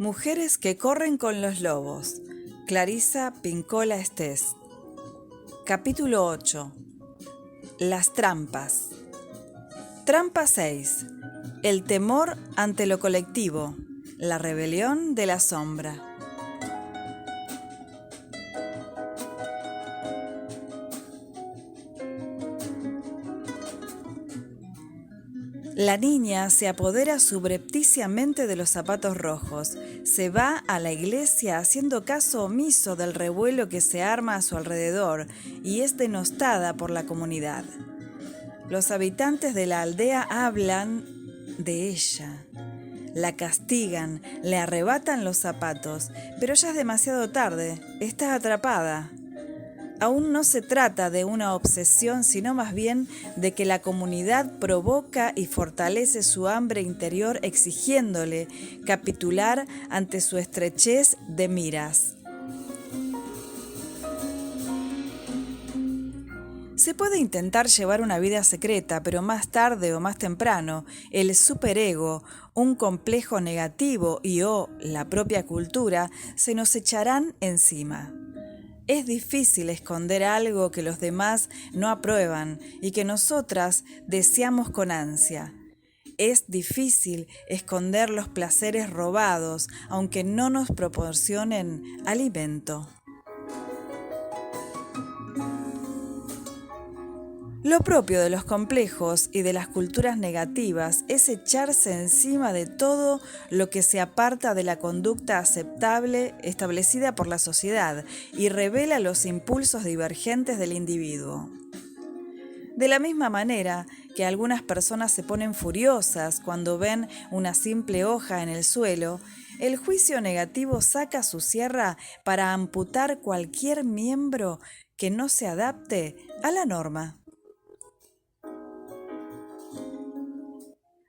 Mujeres que corren con los lobos. Clarisa Pincola Estés. Capítulo 8. Las trampas. Trampa 6. El temor ante lo colectivo. La rebelión de la sombra. La niña se apodera subrepticiamente de los zapatos rojos. Se va a la iglesia haciendo caso omiso del revuelo que se arma a su alrededor y es denostada por la comunidad. Los habitantes de la aldea hablan de ella. La castigan, le arrebatan los zapatos, pero ya es demasiado tarde, está atrapada. Aún no se trata de una obsesión, sino más bien de que la comunidad provoca y fortalece su hambre interior exigiéndole capitular ante su estrechez de miras. Se puede intentar llevar una vida secreta, pero más tarde o más temprano, el superego, un complejo negativo o la propia cultura se nos echarán encima. Es difícil esconder algo que los demás no aprueban y que nosotras deseamos con ansia. Es difícil esconder los placeres robados, aunque no nos proporcionen alimento. Lo propio de los complejos y de las culturas negativas es echarse encima de todo lo que se aparta de la conducta aceptable establecida por la sociedad y revela los impulsos divergentes del individuo. De la misma manera que algunas personas se ponen furiosas cuando ven una simple hoja en el suelo, el juicio negativo saca su sierra para amputar cualquier miembro que no se adapte a la norma.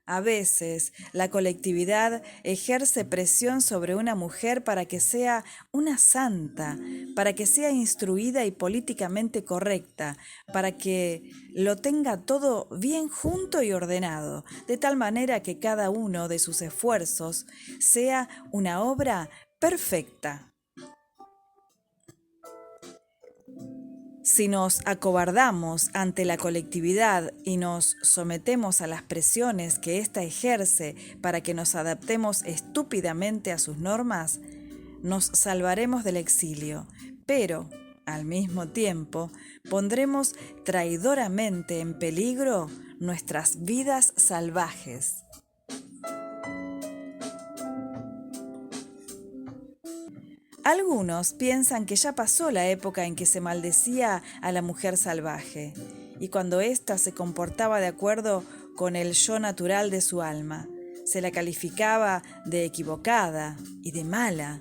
A veces, la colectividad ejerce presión sobre una mujer para que sea una santa, para que sea instruida y políticamente correcta, para que lo tenga todo bien junto y ordenado, de tal manera que cada uno de sus esfuerzos sea una obra perfecta. Si nos acobardamos ante la colectividad y nos sometemos a las presiones que ésta ejerce para que nos adaptemos estúpidamente a sus normas, nos salvaremos del exilio, pero, al mismo tiempo, pondremos traidoramente en peligro nuestras vidas salvajes. Algunos piensan que ya pasó la época en que se maldecía a la mujer salvaje, y cuando ésta se comportaba de acuerdo con el yo natural de su alma, se la calificaba de equivocada y de mala.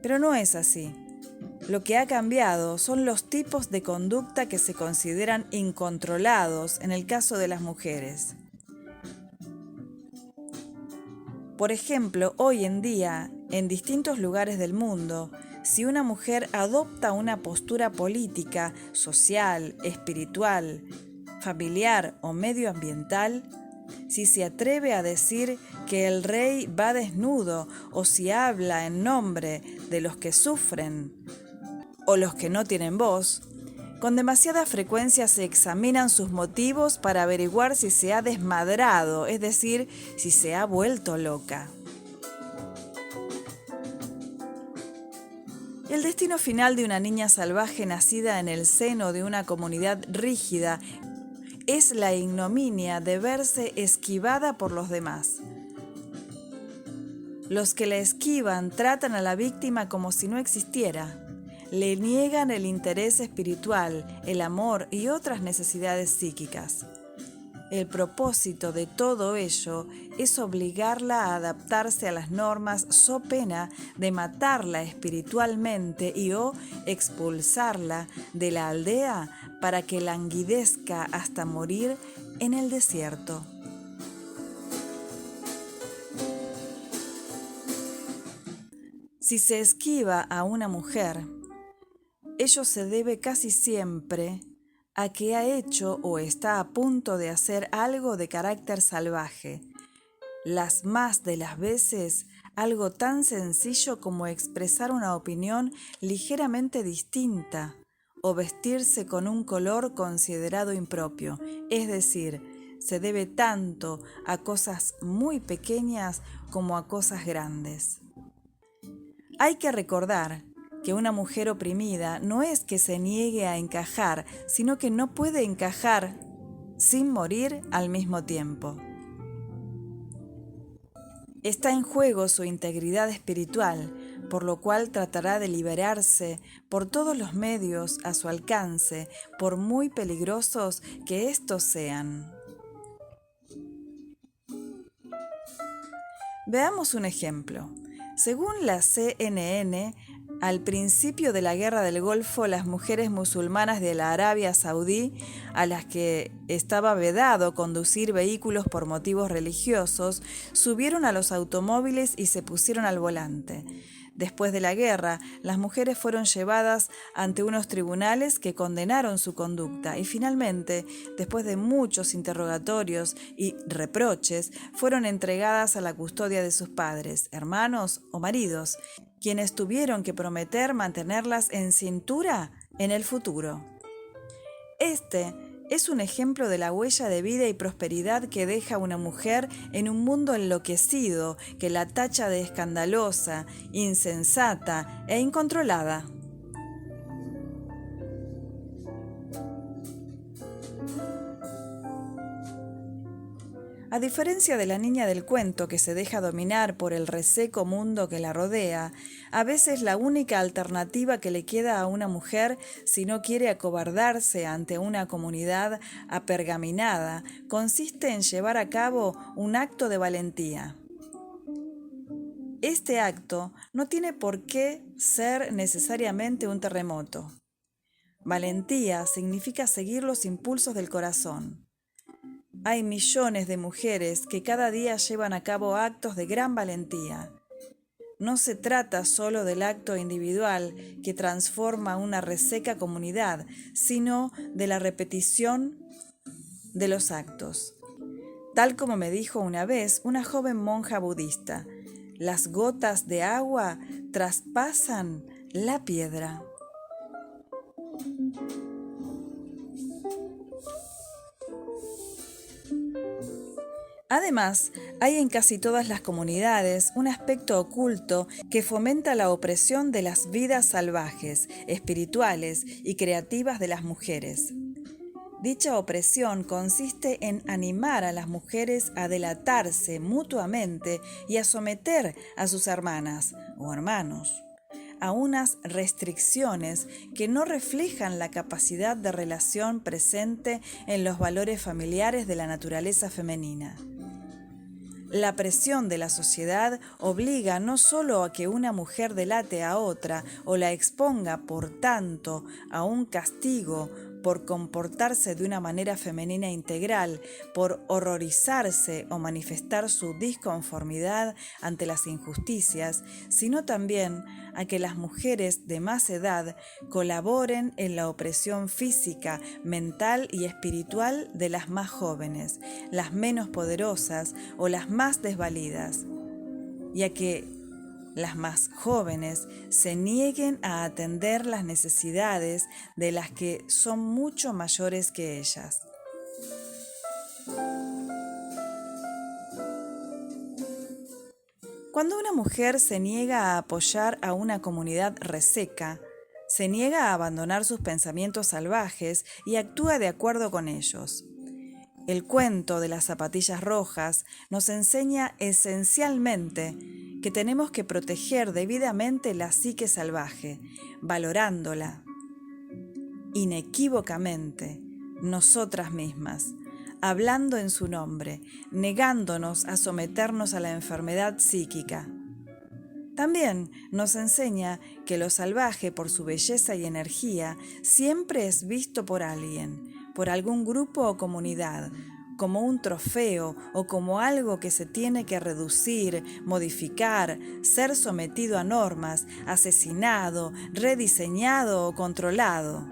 Pero no es así. Lo que ha cambiado son los tipos de conducta que se consideran incontrolados en el caso de las mujeres. Por ejemplo, hoy en día, en distintos lugares del mundo, si una mujer adopta una postura política, social, espiritual, familiar o medioambiental, si se atreve a decir que el rey va desnudo o si habla en nombre de los que sufren o los que no tienen voz, con demasiada frecuencia se examinan sus motivos para averiguar si se ha desmadrado, es decir, si se ha vuelto loca. El destino final de una niña salvaje nacida en el seno de una comunidad rígida es la ignominia de verse esquivada por los demás. Los que la esquivan tratan a la víctima como si no existiera. Le niegan el interés espiritual, el amor y otras necesidades psíquicas. El propósito de todo ello es obligarla a adaptarse a las normas so pena de matarla espiritualmente o expulsarla de la aldea para que languidezca hasta morir en el desierto. Si se esquiva a una mujer, ello se debe casi siempre a que ha hecho o está a punto de hacer algo de carácter salvaje, las más de las veces algo tan sencillo como expresar una opinión ligeramente distinta o vestirse con un color considerado impropio, es decir, se debe tanto a cosas muy pequeñas como a cosas grandes. Hay que recordar que una mujer oprimida no es que se niegue a encajar, sino que no puede encajar sin morir al mismo tiempo. Está en juego su integridad espiritual, por lo cual tratará de liberarse por todos los medios a su alcance, por muy peligrosos que estos sean. Veamos un ejemplo. Según la CNN, al principio de la Guerra del Golfo, las mujeres musulmanas de la Arabia Saudí, a las que estaba vedado conducir vehículos por motivos religiosos, subieron a los automóviles y se pusieron al volante. Después de la guerra, las mujeres fueron llevadas ante unos tribunales que condenaron su conducta y finalmente, después de muchos interrogatorios y reproches, fueron entregadas a la custodia de sus padres, hermanos o maridos, quienes tuvieron que prometer mantenerlas en cintura en el futuro. Este es un ejemplo de la huella de vida y prosperidad que deja una mujer en un mundo enloquecido que la tacha de escandalosa, insensata e incontrolada. A diferencia de la niña del cuento que se deja dominar por el reseco mundo que la rodea, a veces la única alternativa que le queda a una mujer si no quiere acobardarse ante una comunidad apergaminada consiste en llevar a cabo un acto de valentía. Este acto no tiene por qué ser necesariamente un terremoto. Valentía significa seguir los impulsos del corazón. Hay millones de mujeres que cada día llevan a cabo actos de gran valentía. No se trata solo del acto individual que transforma una reseca comunidad, sino de la repetición de los actos. Tal como me dijo una vez una joven monja budista, las gotas de agua traspasan la piedra. Además, hay en casi todas las comunidades un aspecto oculto que fomenta la opresión de las vidas salvajes, espirituales y creativas de las mujeres. Dicha opresión consiste en animar a las mujeres a delatarse mutuamente y a someter a sus hermanas o hermanos a unas restricciones que no reflejan la capacidad de relación presente en los valores familiares de la naturaleza femenina. La presión de la sociedad obliga no solo a que una mujer delate a otra o la exponga, por tanto, a un castigo por comportarse de una manera femenina integral, por horrorizarse o manifestar su disconformidad ante las injusticias, sino también a que las mujeres de más edad colaboren en la opresión física, mental y espiritual de las más jóvenes, las menos poderosas o las más desvalidas, y a que las más jóvenes se nieguen a atender las necesidades de las que son mucho mayores que ellas. Cuando una mujer se niega a apoyar a una comunidad reseca, se niega a abandonar sus pensamientos salvajes y actúa de acuerdo con ellos. El cuento de las zapatillas rojas nos enseña esencialmente que tenemos que proteger debidamente la psique salvaje, valorándola inequívocamente, nosotras mismas, hablando en su nombre, negándonos a someternos a la enfermedad psíquica. También nos enseña que lo salvaje, por su belleza y energía, siempre es visto por alguien, por algún grupo o comunidad, como un trofeo o como algo que se tiene que reducir, modificar, ser sometido a normas, asesinado, rediseñado o controlado.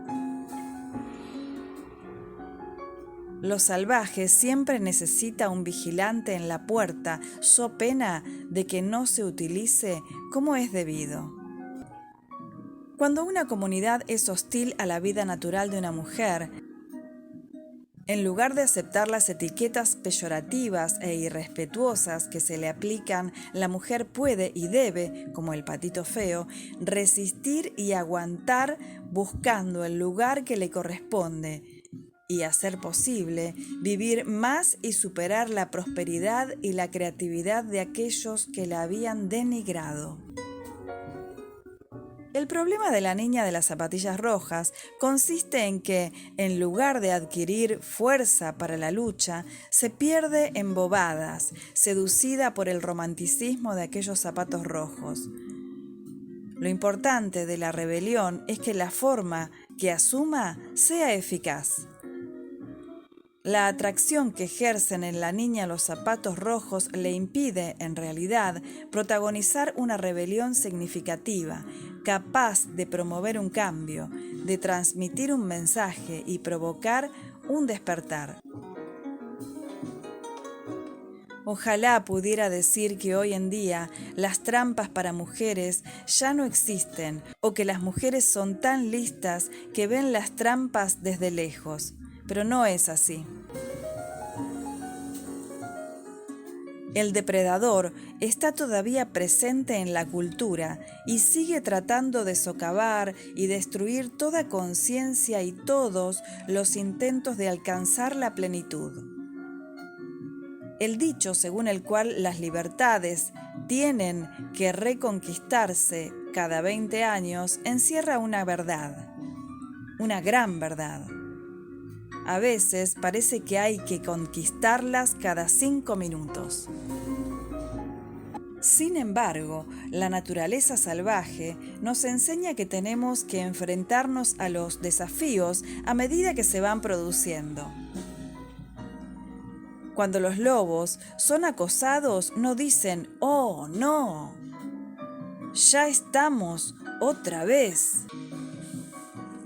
Lo salvaje siempre necesita un vigilante en la puerta, so pena de que no se utilice como es debido. Cuando una comunidad es hostil a la vida natural de una mujer, en lugar de aceptar las etiquetas peyorativas e irrespetuosas que se le aplican, la mujer puede y debe, como el patito feo, resistir y aguantar buscando el lugar que le corresponde y, a ser posible, vivir más y superar la prosperidad y la creatividad de aquellos que la habían denigrado. El problema de la niña de las zapatillas rojas consiste en que, en lugar de adquirir fuerza para la lucha, se pierde en bobadas, seducida por el romanticismo de aquellos zapatos rojos. Lo importante de la rebelión es que la forma que asuma sea eficaz. La atracción que ejercen en la niña los zapatos rojos le impide, en realidad, protagonizar una rebelión significativa, capaz de promover un cambio, de transmitir un mensaje y provocar un despertar. Ojalá pudiera decir que hoy en día las trampas para mujeres ya no existen o que las mujeres son tan listas que ven las trampas desde lejos, pero no es así. El depredador está todavía presente en la cultura y sigue tratando de socavar y destruir toda conciencia y todos los intentos de alcanzar la plenitud. El dicho según el cual las libertades tienen que reconquistarse cada 20 años encierra una verdad, una gran verdad. A veces parece que hay que conquistarlas cada 5 minutos. Sin embargo, la naturaleza salvaje nos enseña que tenemos que enfrentarnos a los desafíos a medida que se van produciendo. Cuando los lobos son acosados, no dicen, ¡oh, no! ¡Ya estamos otra vez!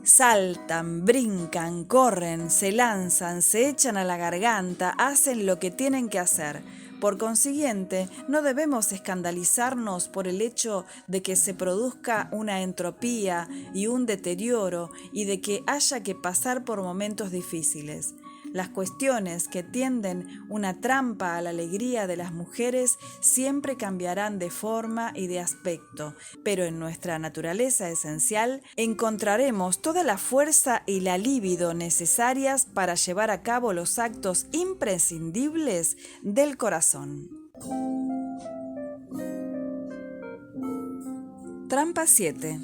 Saltan, brincan, corren, se lanzan, se echan a la garganta, hacen lo que tienen que hacer. Por consiguiente, no debemos escandalizarnos por el hecho de que se produzca una entropía y un deterioro y de que haya que pasar por momentos difíciles. Las cuestiones que tienden una trampa a la alegría de las mujeres siempre cambiarán de forma y de aspecto, pero en nuestra naturaleza esencial encontraremos toda la fuerza y la libido necesarias para llevar a cabo los actos imprescindibles del corazón. Trampa 7.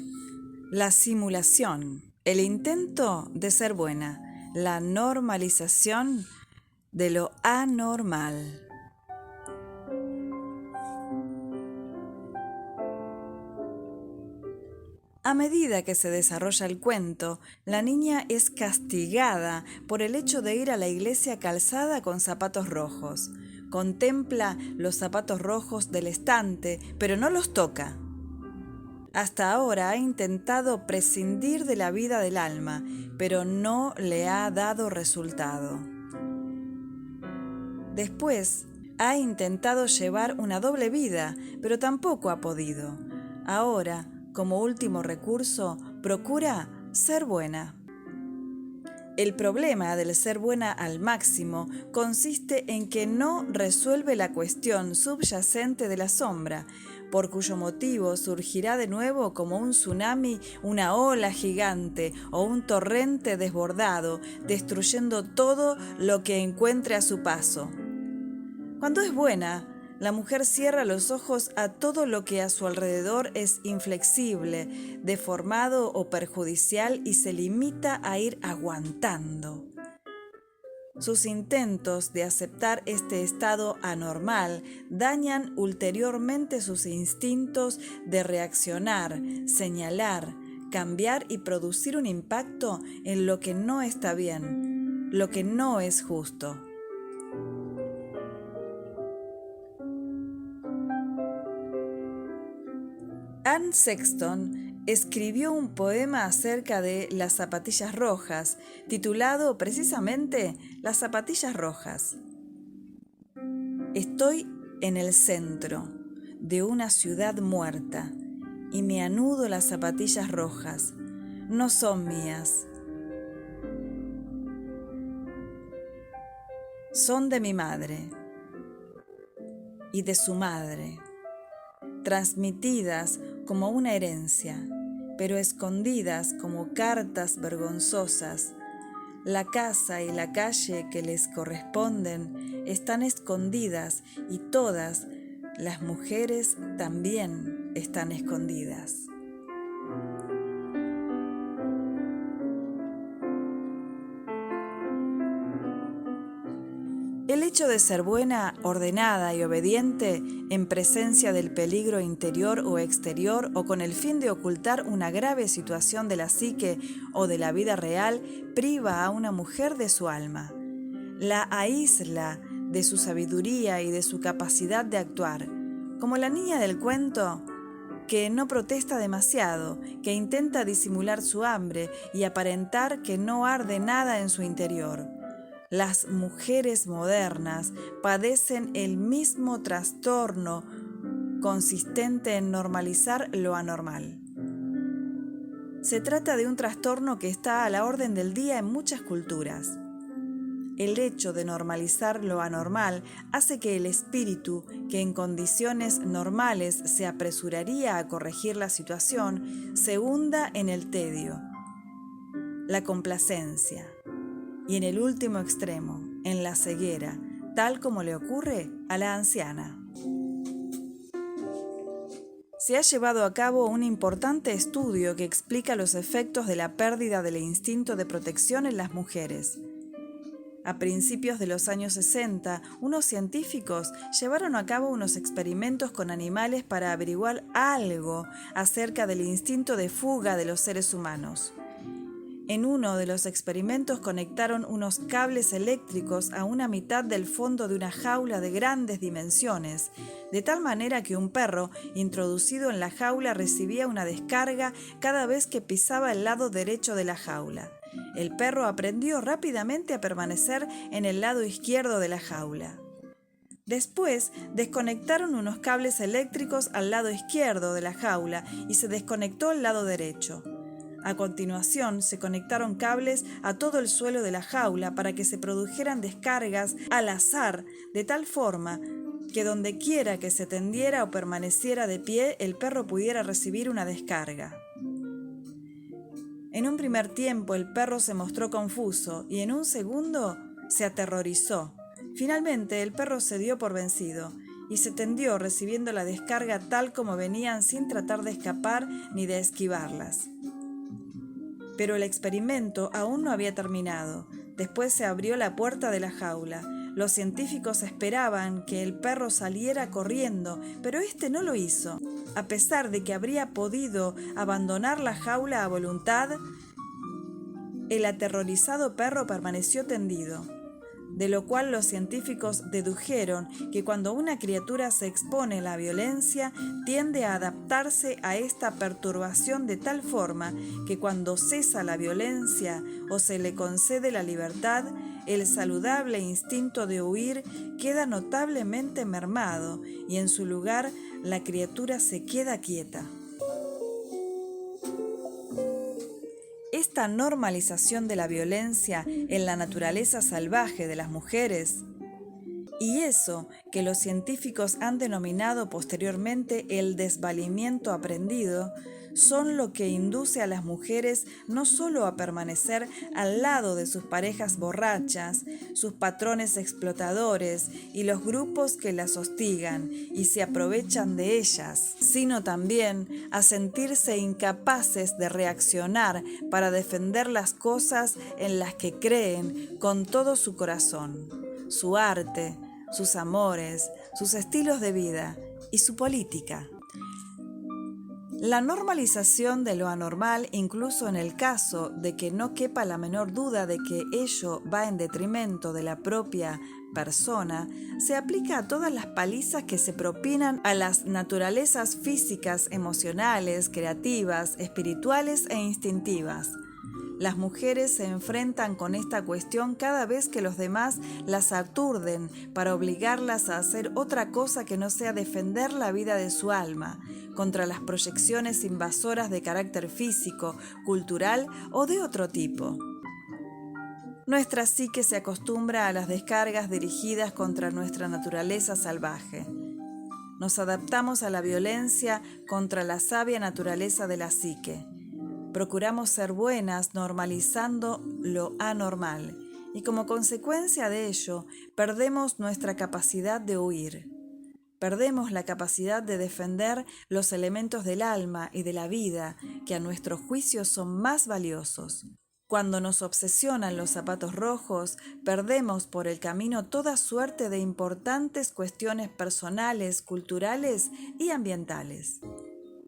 La simulación, el intento de ser buena. La normalización de lo anormal. A medida que se desarrolla el cuento, la niña es castigada por el hecho de ir a la iglesia calzada con zapatos rojos. Contempla los zapatos rojos del estante, pero no los toca. Hasta ahora ha intentado prescindir de la vida del alma, pero no le ha dado resultado. Después, ha intentado llevar una doble vida, pero tampoco ha podido. Ahora, como último recurso, procura ser buena. El problema del ser buena al máximo consiste en que no resuelve la cuestión subyacente de la sombra, por cuyo motivo surgirá de nuevo como un tsunami, una ola gigante o un torrente desbordado, destruyendo todo lo que encuentre a su paso. Cuando es buena, la mujer cierra los ojos a todo lo que a su alrededor es inflexible, deformado o perjudicial y se limita a ir aguantando. Sus intentos de aceptar este estado anormal dañan ulteriormente sus instintos de reaccionar, señalar, cambiar y producir un impacto en lo que no está bien, lo que no es justo. Anne Sexton escribió un poema acerca de las zapatillas rojas, titulado precisamente Las zapatillas rojas. Estoy en el centro de una ciudad muerta y me anudo las zapatillas rojas. No son mías. Son de mi madre y de su madre, transmitidas como una herencia, pero escondidas como cartas vergonzosas. La casa y la calle que les corresponden están escondidas y todas las mujeres también están escondidas. El hecho de ser buena, ordenada y obediente en presencia del peligro interior o exterior o con el fin de ocultar una grave situación de la psique o de la vida real priva a una mujer de su alma. La aísla de su sabiduría y de su capacidad de actuar, como la niña del cuento que no protesta demasiado, que intenta disimular su hambre y aparentar que no arde nada en su interior. Las mujeres modernas padecen el mismo trastorno consistente en normalizar lo anormal. Se trata de un trastorno que está a la orden del día en muchas culturas. El hecho de normalizar lo anormal hace que el espíritu, que en condiciones normales se apresuraría a corregir la situación, se hunda en el tedio, la complacencia y en el último extremo, en la ceguera, tal como le ocurre a la anciana. Se ha llevado a cabo un importante estudio que explica los efectos de la pérdida del instinto de protección en las mujeres. A principios de los años 60, unos científicos llevaron a cabo unos experimentos con animales para averiguar algo acerca del instinto de fuga de los seres humanos. En uno de los experimentos conectaron unos cables eléctricos a una mitad del fondo de una jaula de grandes dimensiones, de tal manera que un perro introducido en la jaula recibía una descarga cada vez que pisaba el lado derecho de la jaula. El perro aprendió rápidamente a permanecer en el lado izquierdo de la jaula. Después desconectaron unos cables eléctricos al lado izquierdo de la jaula y se desconectó el lado derecho. A continuación, se conectaron cables a todo el suelo de la jaula para que se produjeran descargas al azar, de tal forma que donde quiera que se tendiera o permaneciera de pie, el perro pudiera recibir una descarga. En un primer tiempo, el perro se mostró confuso y en un segundo se aterrorizó. Finalmente, el perro se dio por vencido y se tendió recibiendo la descarga tal como venían sin tratar de escapar ni de esquivarlas. Pero el experimento aún no había terminado. Después se abrió la puerta de la jaula. Los científicos esperaban que el perro saliera corriendo, pero este no lo hizo. A pesar de que habría podido abandonar la jaula a voluntad, el aterrorizado perro permaneció tendido, de lo cual los científicos dedujeron que cuando una criatura se expone a la violencia, tiende a adaptarse a esta perturbación de tal forma que cuando cesa la violencia o se le concede la libertad, el saludable instinto de huir queda notablemente mermado y en su lugar la criatura se queda quieta. Esta normalización de la violencia en la naturaleza salvaje de las mujeres y eso que los científicos han denominado posteriormente el desvalimiento aprendido, son lo que induce a las mujeres no solo a permanecer al lado de sus parejas borrachas, sus patrones explotadores y los grupos que las hostigan y se aprovechan de ellas, sino también a sentirse incapaces de reaccionar para defender las cosas en las que creen con todo su corazón, su arte, sus amores, sus estilos de vida y su política. La normalización de lo anormal, incluso en el caso de que no quepa la menor duda de que ello va en detrimento de la propia persona se aplica a todas las palizas que se propinan a las naturalezas físicas, emocionales, creativas, espirituales e instintivas. Las mujeres se enfrentan con esta cuestión cada vez que los demás las aturden para obligarlas a hacer otra cosa que no sea defender la vida de su alma contra las proyecciones invasoras de carácter físico, cultural o de otro tipo. Nuestra psique se acostumbra a las descargas dirigidas contra nuestra naturaleza salvaje. Nos adaptamos a la violencia contra la sabia naturaleza de la psique. Procuramos ser buenas normalizando lo anormal y como consecuencia de ello perdemos nuestra capacidad de huir. Perdemos la capacidad de defender los elementos del alma y de la vida que a nuestro juicio son más valiosos. Cuando nos obsesionan los zapatos rojos, perdemos por el camino toda suerte de importantes cuestiones personales, culturales y ambientales.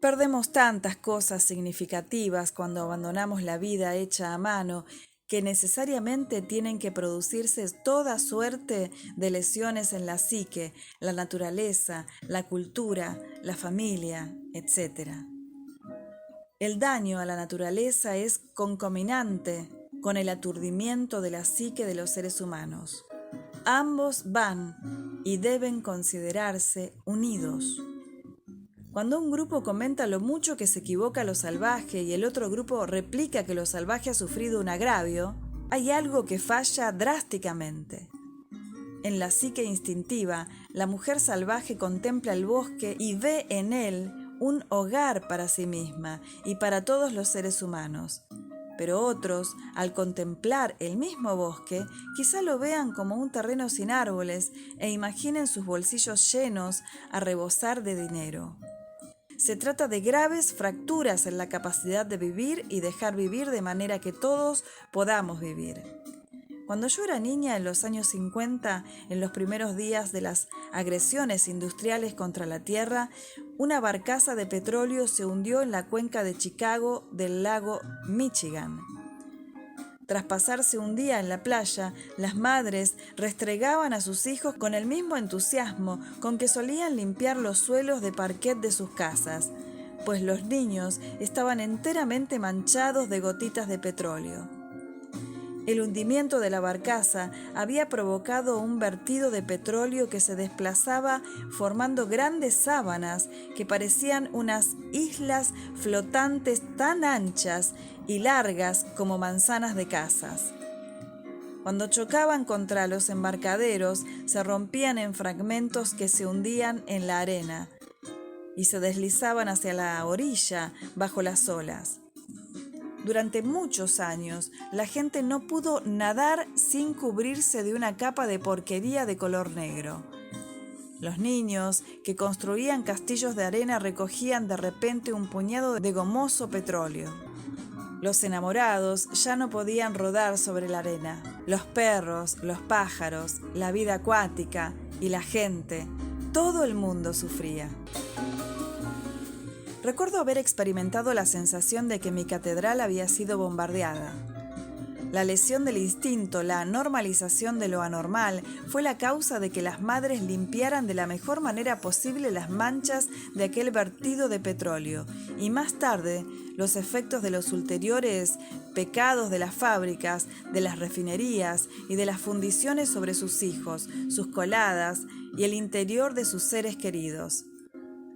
Perdemos tantas cosas significativas cuando abandonamos la vida hecha a mano que necesariamente tienen que producirse toda suerte de lesiones en la psique, la naturaleza, la cultura, la familia, etc. El daño a la naturaleza es concominante con el aturdimiento de la psique de los seres humanos. Ambos van y deben considerarse unidos. Cuando un grupo comenta lo mucho que se equivoca lo salvaje y el otro grupo replica que lo salvaje ha sufrido un agravio, hay algo que falla drásticamente. En la psique instintiva, la mujer salvaje contempla el bosque y ve en él un hogar para sí misma y para todos los seres humanos. Pero otros, al contemplar el mismo bosque, quizá lo vean como un terreno sin árboles e imaginen sus bolsillos llenos a rebosar de dinero. Se trata de graves fracturas en la capacidad de vivir y dejar vivir de manera que todos podamos vivir. Cuando yo era niña, en los años 50, en los primeros días de las agresiones industriales contra la tierra, una barcaza de petróleo se hundió en la cuenca de Chicago del lago Michigan. Tras pasarse un día en la playa, las madres restregaban a sus hijos con el mismo entusiasmo con que solían limpiar los suelos de parquet de sus casas, pues los niños estaban enteramente manchados de gotitas de petróleo. El hundimiento de la barcaza había provocado un vertido de petróleo que se desplazaba formando grandes sábanas que parecían unas islas flotantes tan anchas y largas como manzanas de casas. Cuando chocaban contra los embarcaderos, se rompían en fragmentos que se hundían en la arena y se deslizaban hacia la orilla bajo las olas. Durante muchos años, la gente no pudo nadar sin cubrirse de una capa de porquería de color negro. Los niños que construían castillos de arena recogían de repente un puñado de gomoso petróleo. Los enamorados ya no podían rodar sobre la arena. Los perros, los pájaros, la vida acuática y la gente, todo el mundo sufría. Recuerdo haber experimentado la sensación de que mi catedral había sido bombardeada. La lesión del instinto, la normalización de lo anormal, fue la causa de que las madres limpiaran de la mejor manera posible las manchas de aquel vertido de petróleo, y más tarde los efectos de los ulteriores pecados de las fábricas, de las refinerías y de las fundiciones sobre sus hijos, sus coladas y el interior de sus seres queridos.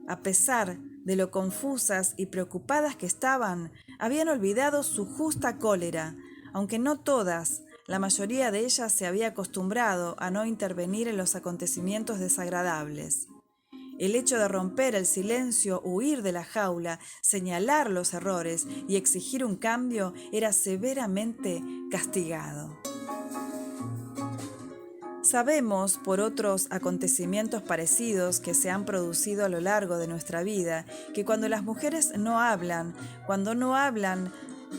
A pesar de lo confusas y preocupadas que estaban, habían olvidado su justa cólera, aunque no todas, la mayoría de ellas se había acostumbrado a no intervenir en los acontecimientos desagradables. El hecho de romper el silencio, huir de la jaula, señalar los errores y exigir un cambio era severamente castigado. Sabemos por otros acontecimientos parecidos que se han producido a lo largo de nuestra vida que cuando las mujeres no hablan, cuando no hablan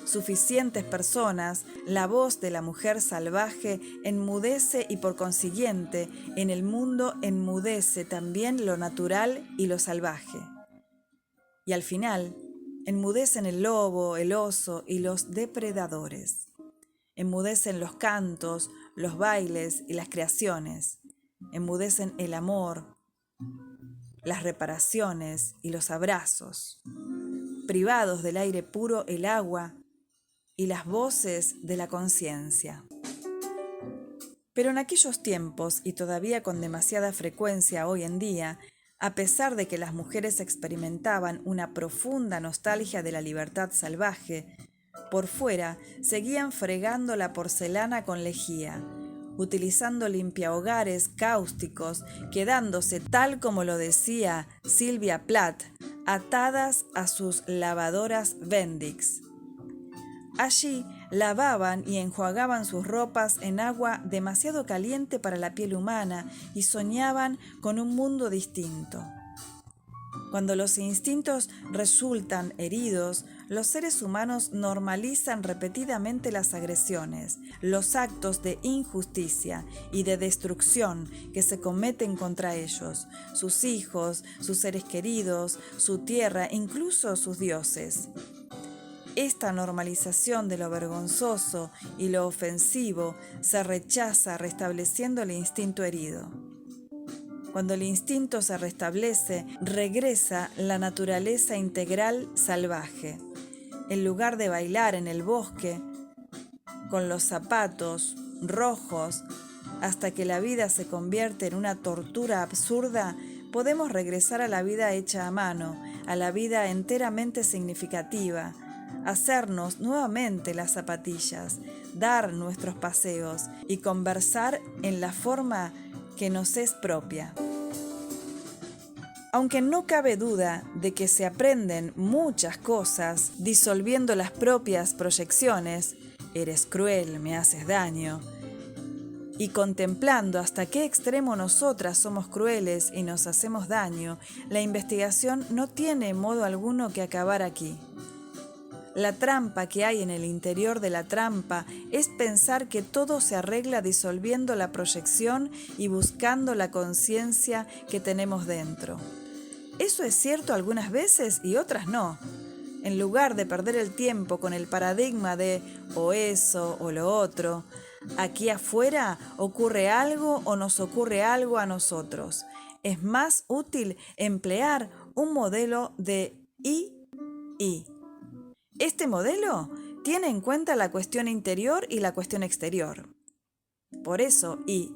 suficientes personas, la voz de la mujer salvaje enmudece y por consiguiente en el mundo enmudece también lo natural y lo salvaje. Y al final enmudecen el lobo, el oso y los depredadores. Enmudecen los cantos, los bailes y las creaciones. enmudecen el amor, las reparaciones y los abrazos, privados del aire puro, el agua y las voces de la conciencia. Pero en aquellos tiempos, y todavía con demasiada frecuencia hoy en día, a pesar de que las mujeres experimentaban una profunda nostalgia de la libertad salvaje, por fuera seguían fregando la porcelana con lejía, utilizando limpiahogares cáusticos, quedándose, tal como lo decía Sylvia Plath, atadas a sus lavadoras Bendix. Allí lavaban y enjuagaban sus ropas en agua demasiado caliente para la piel humana y soñaban con un mundo distinto. Cuando los instintos resultan heridos, los seres humanos normalizan repetidamente las agresiones, los actos de injusticia y de destrucción que se cometen contra ellos, sus hijos, sus seres queridos, su tierra, incluso sus dioses. Esta normalización de lo vergonzoso y lo ofensivo se rechaza restableciendo el instinto herido. Cuando el instinto se restablece, regresa la naturaleza integral salvaje. En lugar de bailar en el bosque, con los zapatos rojos, hasta que la vida se convierte en una tortura absurda, podemos regresar a la vida hecha a mano, a la vida enteramente significativa, hacernos nuevamente las zapatillas, dar nuestros paseos y conversar en la forma que nos es propia. Aunque no cabe duda de que se aprenden muchas cosas disolviendo las propias proyecciones, eres cruel, me haces daño, y contemplando hasta qué extremo nosotras somos crueles y nos hacemos daño, la investigación no tiene modo alguno que acabar aquí. La trampa que hay en el interior de la trampa es pensar que todo se arregla disolviendo la proyección y buscando la conciencia que tenemos dentro. Eso es cierto algunas veces y otras no. En lugar de perder el tiempo con el paradigma de o eso o lo otro, aquí afuera ocurre algo o nos ocurre algo a nosotros. Es más útil emplear un modelo de y. Este modelo tiene en cuenta la cuestión interior y la cuestión exterior. Por eso, y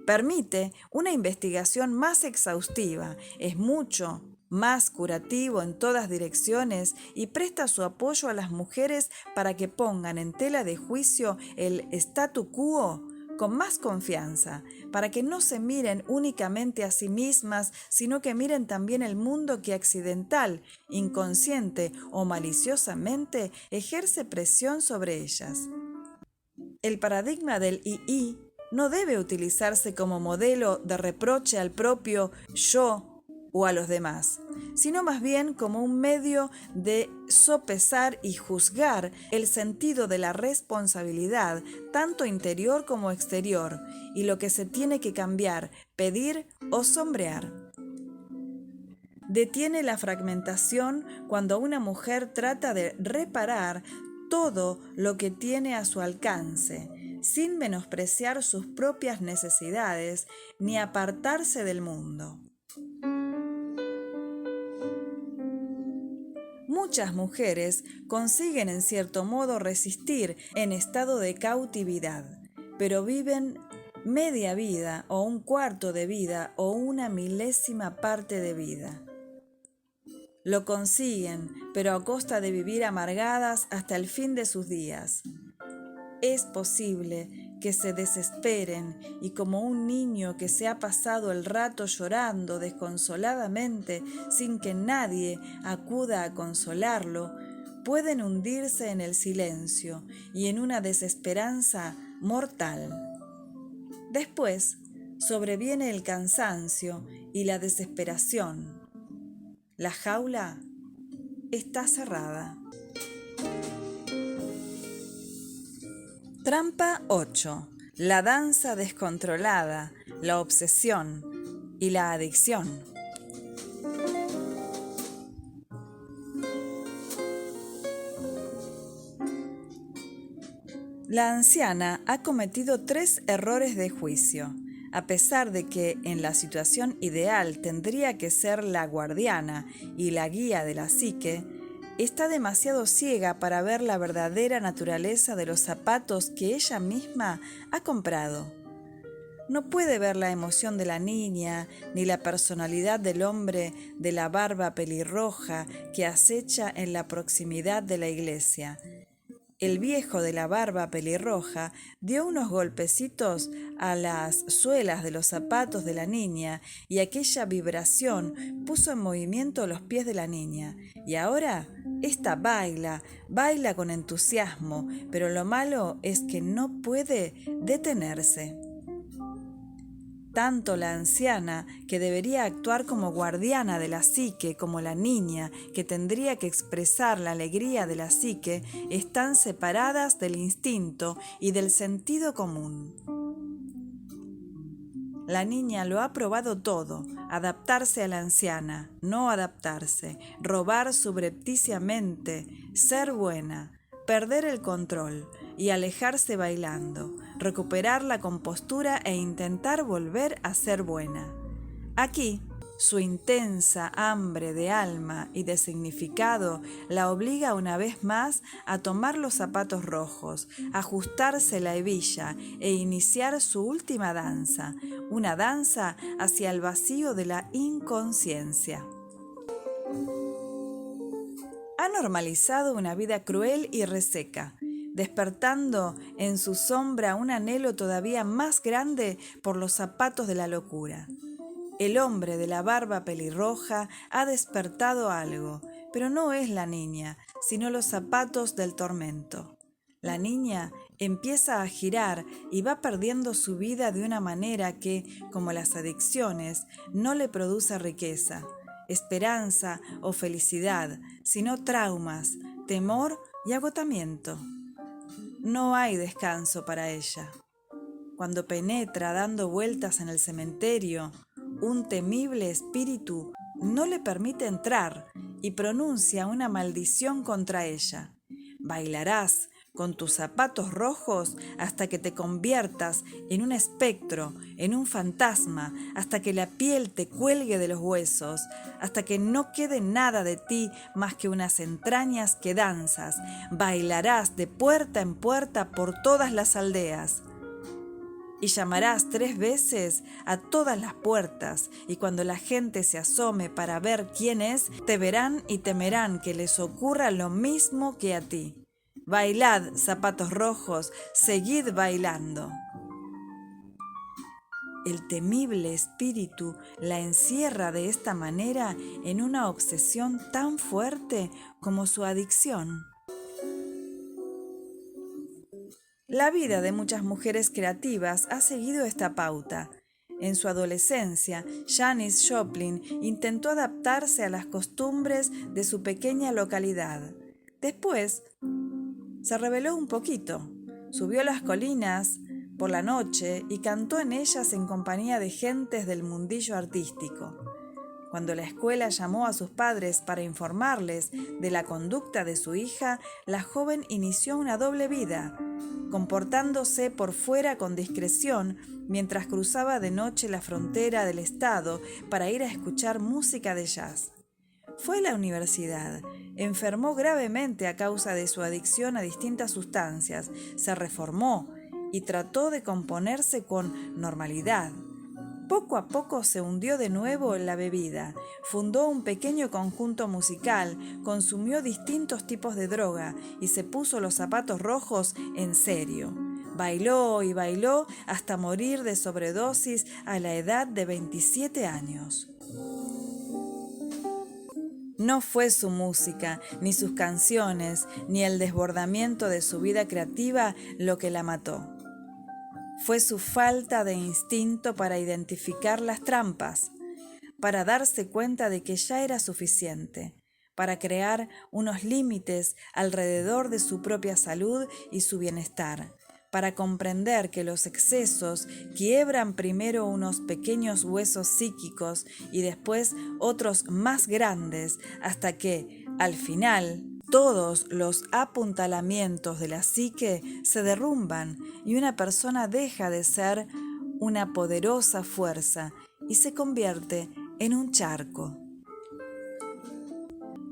permite una investigación más exhaustiva, es mucho más curativo en todas direcciones y presta su apoyo a las mujeres para que pongan en tela de juicio el statu quo con más confianza, para que no se miren únicamente a sí mismas, sino que miren también el mundo que accidental, inconsciente o maliciosamente ejerce presión sobre ellas. El paradigma del II no debe utilizarse como modelo de reproche al propio yo o a los demás, sino más bien como un medio de sopesar y juzgar el sentido de la responsabilidad, tanto interior como exterior, y lo que se tiene que cambiar, pedir o sombrear. Detiene la fragmentación cuando una mujer trata de reparar todo lo que tiene a su alcance, sin menospreciar sus propias necesidades ni apartarse del mundo. Muchas mujeres consiguen en cierto modo resistir en estado de cautividad, pero viven media vida o un cuarto de vida o una milésima parte de vida. Lo consiguen, pero a costa de vivir amargadas hasta el fin de sus días. Es posible que se desesperen y como un niño que se ha pasado el rato llorando desconsoladamente sin que nadie acuda a consolarlo, pueden hundirse en el silencio y en una desesperanza mortal. Después sobreviene el cansancio y la desesperación. La jaula está cerrada. Trampa 8. La danza descontrolada, la obsesión y la adicción. La anciana ha cometido 3 errores de juicio. A pesar de que en la situación ideal tendría que ser la guardiana y la guía de la psique, está demasiado ciega para ver la verdadera naturaleza de los zapatos que ella misma ha comprado. No puede ver la emoción de la niña, ni la personalidad del hombre de la barba pelirroja que acecha en la proximidad de la iglesia. El viejo de la barba pelirroja dio unos golpecitos a las suelas de los zapatos de la niña y aquella vibración puso en movimiento los pies de la niña. Y ahora, ésta baila con entusiasmo, pero lo malo es que no puede detenerse. Tanto la anciana, que debería actuar como guardiana de la psique, como la niña, que tendría que expresar la alegría de la psique, están separadas del instinto y del sentido común. La niña lo ha probado todo: adaptarse a la anciana, no adaptarse, robar subrepticiamente, ser buena, perder el control y alejarse bailando, recuperar la compostura e intentar volver a ser buena. Aquí, su intensa hambre de alma y de significado la obliga una vez más a tomar los zapatos rojos, ajustarse la hebilla e iniciar su última danza, una danza hacia el vacío de la inconsciencia. Ha normalizado una vida cruel y reseca, despertando en su sombra un anhelo todavía más grande por los zapatos de la locura. El hombre de la barba pelirroja ha despertado algo, pero no es la niña, sino los zapatos del tormento. La niña empieza a girar y va perdiendo su vida de una manera que, como las adicciones, no le produce riqueza, esperanza o felicidad, sino traumas, temor y agotamiento. No hay descanso para ella. Cuando penetra dando vueltas en el cementerio, un temible espíritu no le permite entrar y pronuncia una maldición contra ella. Bailarás con tus zapatos rojos hasta que te conviertas en un espectro, en un fantasma, hasta que la piel te cuelgue de los huesos, hasta que no quede nada de ti más que unas entrañas que danzas. Bailarás de puerta en puerta por todas las aldeas. Y llamarás 3 veces a todas las puertas, y cuando la gente se asome para ver quién es, te verán y temerán que les ocurra lo mismo que a ti. Bailad, zapatos rojos, seguid bailando. El temible espíritu la encierra de esta manera en una obsesión tan fuerte como su adicción. La vida de muchas mujeres creativas ha seguido esta pauta. En su adolescencia, Janis Joplin intentó adaptarse a las costumbres de su pequeña localidad. Después, se rebeló un poquito, subió las colinas por la noche y cantó en ellas en compañía de gentes del mundillo artístico. Cuando la escuela llamó a sus padres para informarles de la conducta de su hija, la joven inició una doble vida, comportándose por fuera con discreción mientras cruzaba de noche la frontera del estado para ir a escuchar música de jazz. Fue a la universidad, enfermó gravemente a causa de su adicción a distintas sustancias, se reformó y trató de componerse con normalidad. Poco a poco se hundió de nuevo en la bebida, fundó un pequeño conjunto musical, consumió distintos tipos de droga y se puso los zapatos rojos en serio. Bailó y bailó hasta morir de sobredosis a la edad de 27 años. No fue su música, ni sus canciones, ni el desbordamiento de su vida creativa lo que la mató. Fue su falta de instinto para identificar las trampas, para darse cuenta de que ya era suficiente, para crear unos límites alrededor de su propia salud y su bienestar, para comprender que los excesos quiebran primero unos pequeños huesos psíquicos y después otros más grandes, hasta que, al final, todos los apuntalamientos de la psique se derrumban y una persona deja de ser una poderosa fuerza y se convierte en un charco.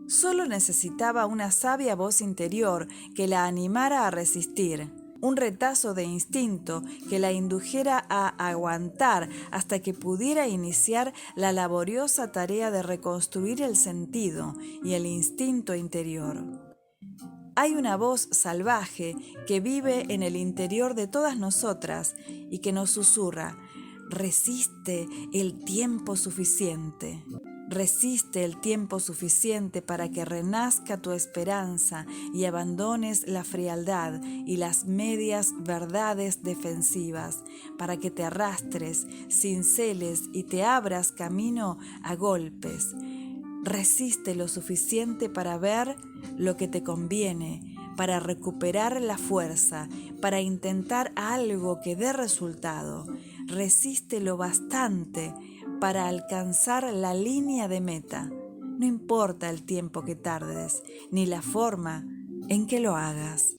Solo necesitaba una sabia voz interior que la animara a resistir, un retazo de instinto que la indujera a aguantar hasta que pudiera iniciar la laboriosa tarea de reconstruir el sentido y el instinto interior. Hay una voz salvaje que vive en el interior de todas nosotras y que nos susurra: resiste el tiempo suficiente. Resiste el tiempo suficiente para que renazca tu esperanza y abandones la frialdad y las medias verdades defensivas, para que te arrastres, cinceles y te abras camino a golpes. Resiste lo suficiente para ver lo que te conviene, para recuperar la fuerza, para intentar algo que dé resultado. Resiste lo bastante para alcanzar la línea de meta. No importa el tiempo que tardes, ni la forma en que lo hagas.